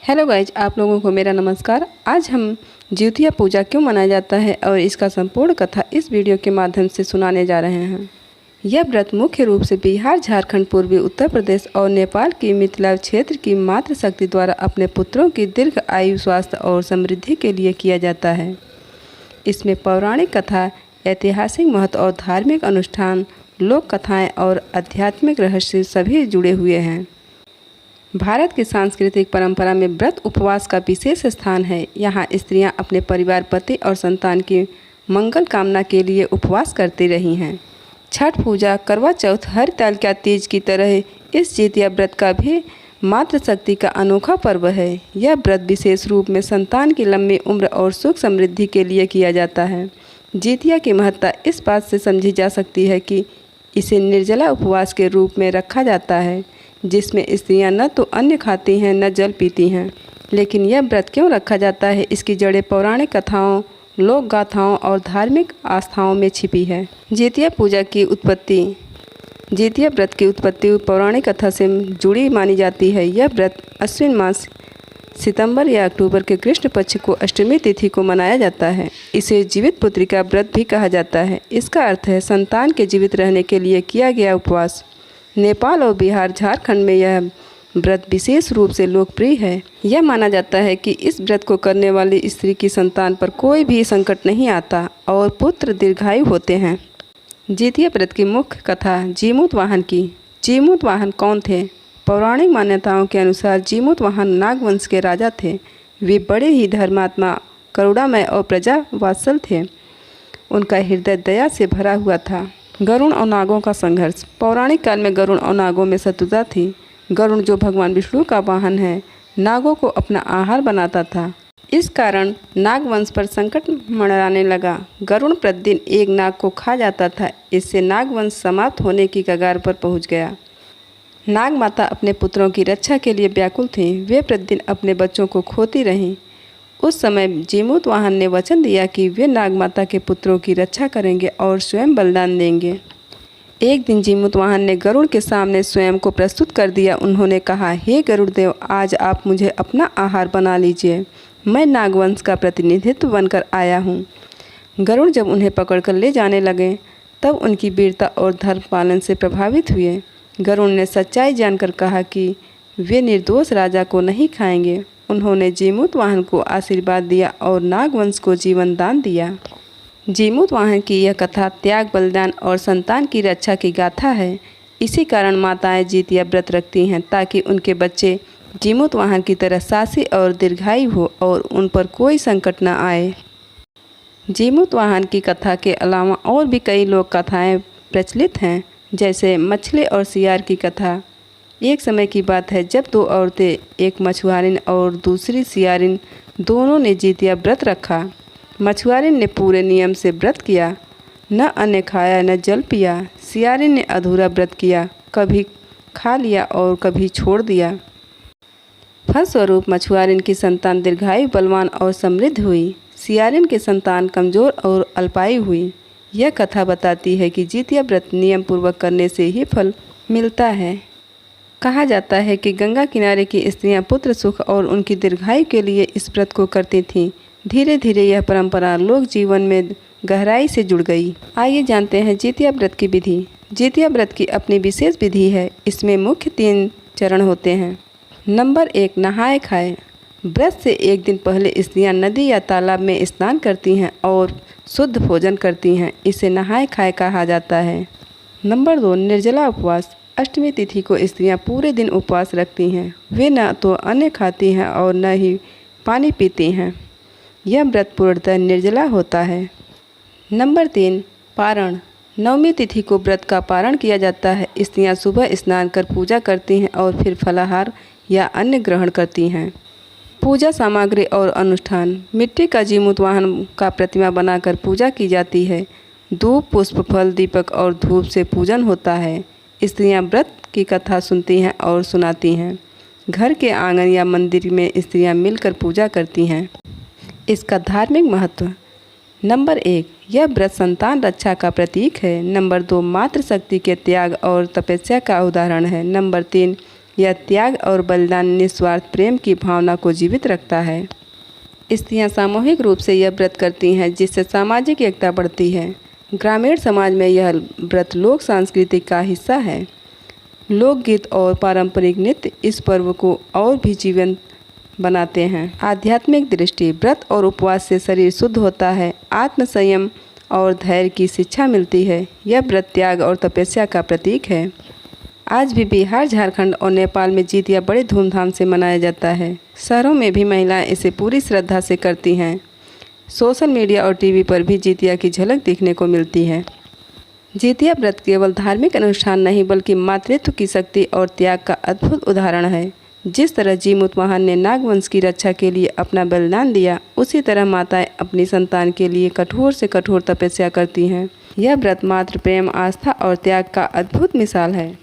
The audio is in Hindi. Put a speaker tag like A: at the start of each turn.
A: हेलो गाइज, आप लोगों को मेरा नमस्कार। आज हम जिउतिया पूजा क्यों मनाया जाता है और इसका संपूर्ण कथा इस वीडियो के माध्यम से सुनाने जा रहे हैं। यह व्रत मुख्य रूप से बिहार, झारखंड, पूर्वी उत्तर प्रदेश और नेपाल की मिथिला क्षेत्र की मातृशक्ति द्वारा अपने पुत्रों की दीर्घ आयु, स्वास्थ्य और समृद्धि के लिए किया जाता है। इसमें पौराणिक कथा, ऐतिहासिक महत्व और धार्मिक अनुष्ठान, लोक कथाएँ और आध्यात्मिक रहस्य सभी जुड़े हुए हैं। भारत की सांस्कृतिक परंपरा में व्रत उपवास का विशेष स्थान है। यहाँ स्त्रियाँ अपने परिवार, पति और संतान की मंगल कामना के लिए उपवास करती रही हैं। छठ पूजा, करवा चौथ, हरितालिका तीज की तरह इस जिउतिया व्रत का भी मातृशक्ति का अनोखा पर्व है। यह व्रत विशेष रूप में संतान की लंबी उम्र और सुख समृद्धि के लिए किया जाता है। जिउतिया की महत्ता इस बात से समझी जा सकती है कि इसे निर्जला उपवास के रूप में रखा जाता है, जिसमें स्त्रियां न तो अन्न खाती हैं न जल पीती हैं। लेकिन यह व्रत क्यों रखा जाता है, इसकी जड़ें पौराणिक कथाओं, लोक गाथाओं और धार्मिक आस्थाओं में छिपी है। जिउतिया पूजा की उत्पत्ति जिउतिया व्रत की उत्पत्ति पौराणिक कथा से जुड़ी मानी जाती है। यह व्रत अश्विन मास सितंबर या अक्टूबर के कृष्ण पक्ष को अष्टमी तिथि को मनाया जाता है। इसे जीवित पुत्री का व्रत भी कहा जाता है। इसका अर्थ है संतान के जीवित रहने के लिए किया गया उपवास। नेपाल और बिहार, झारखंड में यह व्रत विशेष रूप से लोकप्रिय है। यह माना जाता है कि इस व्रत को करने वाली स्त्री की संतान पर कोई भी संकट नहीं आता और पुत्र दीर्घायु होते हैं। जिउतिया व्रत की मुख्य कथा जीमूत वाहन की। जीमूत वाहन कौन थे? पौराणिक मान्यताओं के अनुसार जीमूत वाहन नागवंश के राजा थे। वे बड़े ही धर्मात्मा, करुणामय और प्रजावात्सल थे। उनका हृदय दया से भरा हुआ था। गरुण और नागों का संघर्ष। पौराणिक काल में गरुण और नागों में शत्रुता थी। गरुण, जो भगवान विष्णु का वाहन है, नागों को अपना आहार बनाता था। इस कारण नागवंश पर संकट मंडराने लगा। गरुण प्रतिदिन एक नाग को खा जाता था। इससे नागवंश समाप्त होने की कगार पर पहुंच गया। नाग माता अपने पुत्रों की रक्षा के लिए व्याकुल थीं। वे प्रतिदिन अपने बच्चों को खोती रहीं। उस समय जीमूत वाहन ने वचन दिया कि वे नाग माता के पुत्रों की रक्षा करेंगे और स्वयं बलिदान देंगे। एक दिन जीमूत वाहन ने गरुड़ के सामने स्वयं को प्रस्तुत कर दिया। उन्होंने कहा, हे गरुड़देव, आज आप मुझे अपना आहार बना लीजिए। मैं नागवंश का प्रतिनिधित्व बनकर आया हूँ। गरुड़ जब उन्हें पकड़कर ले जाने लगे तब उनकी वीरता और धर्म पालन से प्रभावित हुए। गरुड़ ने सच्चाई जानकर कहा कि वे निर्दोष राजा को नहीं खाएंगे। उन्होंने जीमूत वाहन को आशीर्वाद दिया और नागवंश को जीवन दान दिया। जीमूत वाहन की यह कथा त्याग, बलिदान और संतान की रक्षा की गाथा है। इसी कारण माताएं जिउतिया व्रत रखती हैं ताकि उनके बच्चे जीमूत वाहन की तरह साहसी और दीर्घायु हो और उन पर कोई संकट न आए। जीमूत वाहन की कथा के अलावा और भी कई लोक कथाएँ प्रचलित हैं, जैसे मछली और सियार की कथा। एक समय की बात है जब दो औरतें, एक मछुआरिन और दूसरी सियारिन, दोनों ने जिउतिया व्रत रखा। मछुआरिन ने पूरे नियम से व्रत किया, न अन्न खाया न जल पिया। सियारिन ने अधूरा व्रत किया, कभी खा लिया और कभी छोड़ दिया। फलस्वरूप मछुआरिन की संतान दीर्घायु, बलवान और समृद्ध हुई। सियारिन की संतान कमजोर और अल्पायु हुई। यह कथा बताती है कि जिउतिया व्रत नियम पूर्वक करने से ही फल मिलता है। कहा जाता है कि गंगा किनारे की स्त्रियां पुत्र सुख और उनकी दीर्घायु के लिए इस व्रत को करती थीं। धीरे धीरे यह परंपरा लोक जीवन में गहराई से जुड़ गई। आइए जानते हैं जिउतिया व्रत की विधि। जिउतिया व्रत की अपनी विशेष विधि है। इसमें मुख्य 3 चरण होते हैं। नंबर 1, नहाए खाए। व्रत से एक दिन पहले स्त्रियां नदी या तालाब में स्नान करती हैं और शुद्ध भोजन करती हैं। इसे नहाए खाए कहा जाता है। नंबर 2, निर्जला उपवास। अष्टमी तिथि को स्त्रियां पूरे दिन उपवास रखती हैं। वे न तो अन्न खाती हैं और न ही पानी पीती हैं। यह व्रत पूर्णतः निर्जला होता है। नंबर 3, पारण। नवमी तिथि को व्रत का पारण किया जाता है। स्त्रियां सुबह स्नान कर पूजा करती हैं और फिर फलाहार या अन्न ग्रहण करती हैं। पूजा सामग्री और अनुष्ठान। मिट्टी का जीमूत वाहन का प्रतिमा बनाकर पूजा की जाती है। धूप, पुष्प, फल, दीपक और धूप से पूजन होता है। स्त्रियां व्रत की कथा सुनती हैं और सुनाती हैं। घर के आंगन या मंदिर में स्त्रियां मिलकर पूजा करती हैं। इसका धार्मिक महत्व। नंबर 1, यह व्रत संतान रक्षा का प्रतीक है। नंबर 2, मातृशक्ति के त्याग और तपस्या का उदाहरण है। नंबर 3, यह त्याग और बलिदान निस्वार्थ प्रेम की भावना को जीवित रखता है। स्त्रियां सामूहिक रूप से यह व्रत करती हैं, जिससे सामाजिक एकता बढ़ती है। ग्रामीण समाज में यह व्रत लोक संस्कृति का हिस्सा है। लोकगीत और पारंपरिक नृत्य इस पर्व को और भी जीवंत बनाते हैं। आध्यात्मिक दृष्टि, व्रत और उपवास से शरीर शुद्ध होता है, आत्म संयम और धैर्य की शिक्षा मिलती है। यह व्रत त्याग और तपस्या का प्रतीक है। आज भी बिहार, झारखंड और नेपाल में जितिया बड़े धूमधाम से मनाया जाता है। शहरों में भी महिलाएं इसे पूरी श्रद्धा से करती हैं। सोशल मीडिया और टीवी पर भी जितिया की झलक देखने को मिलती है। जितिया व्रत केवल धार्मिक अनुष्ठान नहीं, बल्कि मातृत्व की शक्ति और त्याग का अद्भुत उदाहरण है। जिस तरह जीमूत महान ने नागवंश की रक्षा के लिए अपना बलिदान दिया, उसी तरह माताएं अपनी संतान के लिए कठोर से कठोर तपस्या करती हैं। यह व्रत मातृ प्रेम, आस्था और त्याग का अद्भुत मिसाल है।